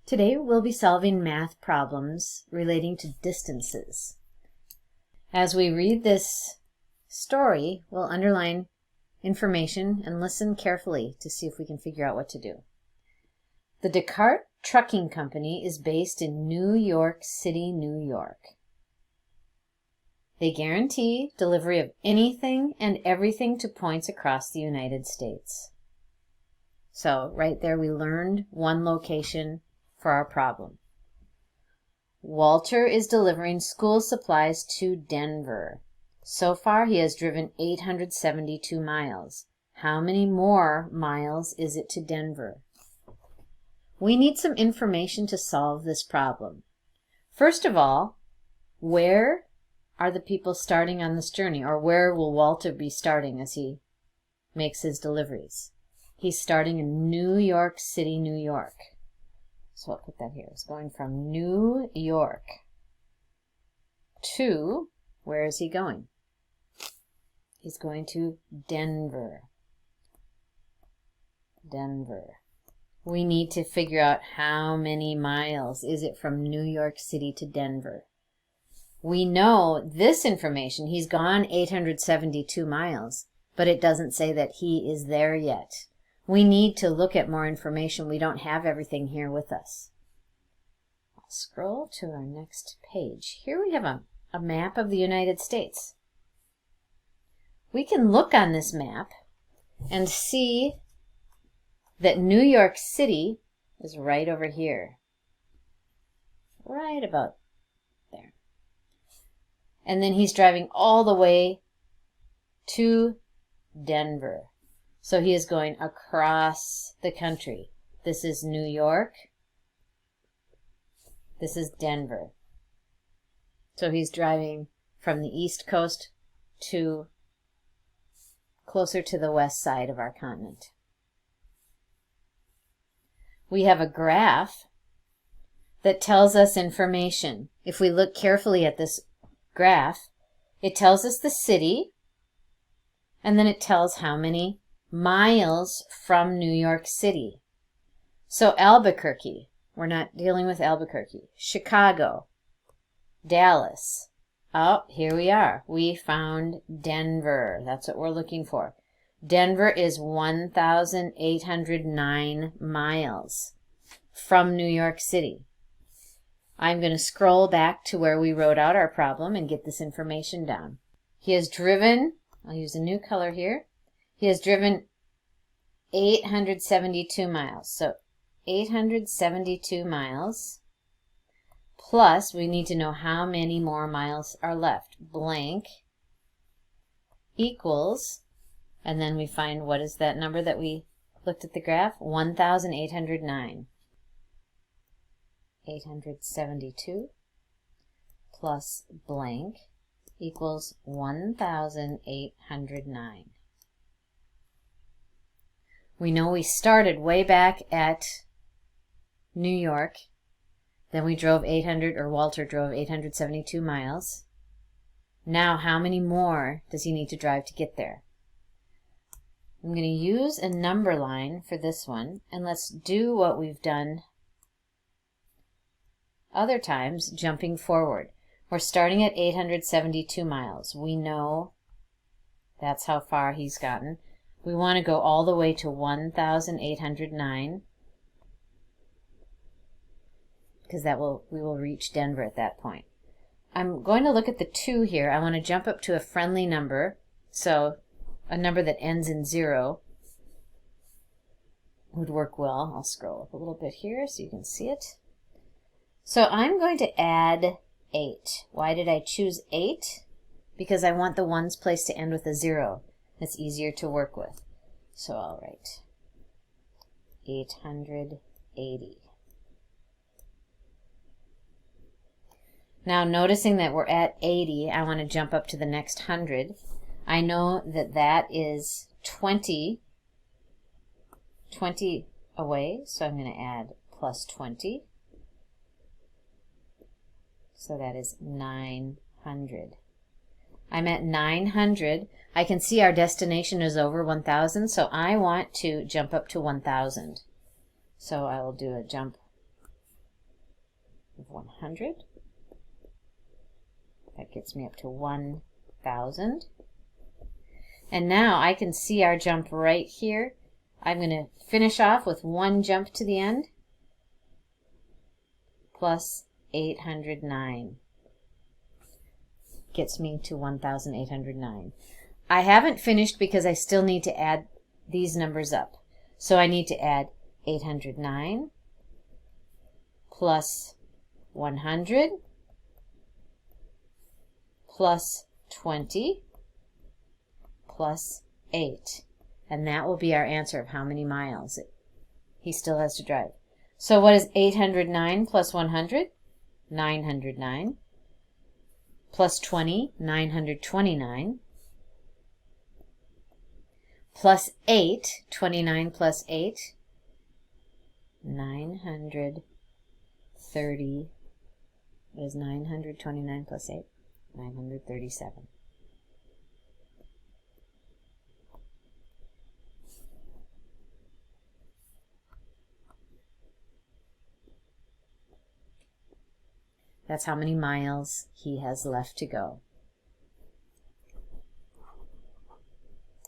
Today we'll be solving math problems relating to distances. As we read this story, we'll underline information and listen carefully to see if we can figure out what to do. The Descartes Trucking Company is based in New York City, New York. They guarantee delivery of anything and everything to points across the United States. So right there we learned one location for our problem. Walter is delivering school supplies to Denver. So far he has driven 872 miles. How many more miles is it to Denver? We need some information to solve this problem. First of all, where are the people starting on this journey, or where will Walter be starting as he makes his deliveries? He's starting in New York City, New York. So I'll put that here. It's going from New York to, where is he going? He's going to Denver. Denver. We need to figure out how many miles is it from New York City to Denver. We know this information. He's gone 872 miles, but it doesn't say that he is there yet. We need to look at more information. We don't have everything here with us. I'll scroll to our next page. Here we have a map of the United States. We can look on this map and see that New York City is right over here. Right about there. And then he's driving all the way to Denver. So he is going across the country. This is New York. This is Denver. So he's driving from the East Coast to closer to the west side of our continent. We have a graph that tells us information. If we look carefully at this graph, it tells us the city, and then it tells how many miles from New York City. So Albuquerque, we're not dealing with Albuquerque. Chicago, Dallas. Oh, here we are. We found Denver. That's what we're looking for. Denver is 1,809 miles from New York City. I'm going to scroll back to where we wrote out our problem and get this information down. He has driven, I'll use a new color here. He has driven 872 miles. So 872 miles plus we need to know how many more miles are left. Blank equals, and then we find what is that number that we looked at the graph? 1,809. 872 plus blank equals 1,809. We know we started way back at New York. Then we drove Walter drove 872 miles. Now, how many more does he need to drive to get there? I'm going to use a number line for this one, and let's do what we've done other times, jumping forward. We're starting at 872 miles. We know that's how far he's gotten. We want to go all the way to 1,809 because we will reach Denver at that point. I'm going to look at the 2 here. I want to jump up to a friendly number, so a number that ends in 0 would work well. I'll scroll up a little bit here so you can see it. So I'm going to add 8. Why did I choose 8? Because I want the ones place to end with a 0. It's easier to work with. So I'll write 880. Now noticing that we're at 80, I want to jump up to the next 100. I know that that is 20 away, so I'm going to add plus 20. So that is 900. I'm at 900. I can see our destination is over 1,000, so I want to jump up to 1,000. So I will do a jump of 100. That gets me up to 1,000. And now I can see our jump right here. I'm going to finish off with one jump to the end, plus 809. Gets me to 1,809. I haven't finished because I still need to add these numbers up. So I need to add 809 plus 100 plus 20 plus 8. And that will be our answer of how many miles he still has to drive. So what is 809 plus 100? 909. Plus 20, 929. Plus 8, 29 plus 8, 930. What is 929 plus 8? 937. That's how many miles he has left to go.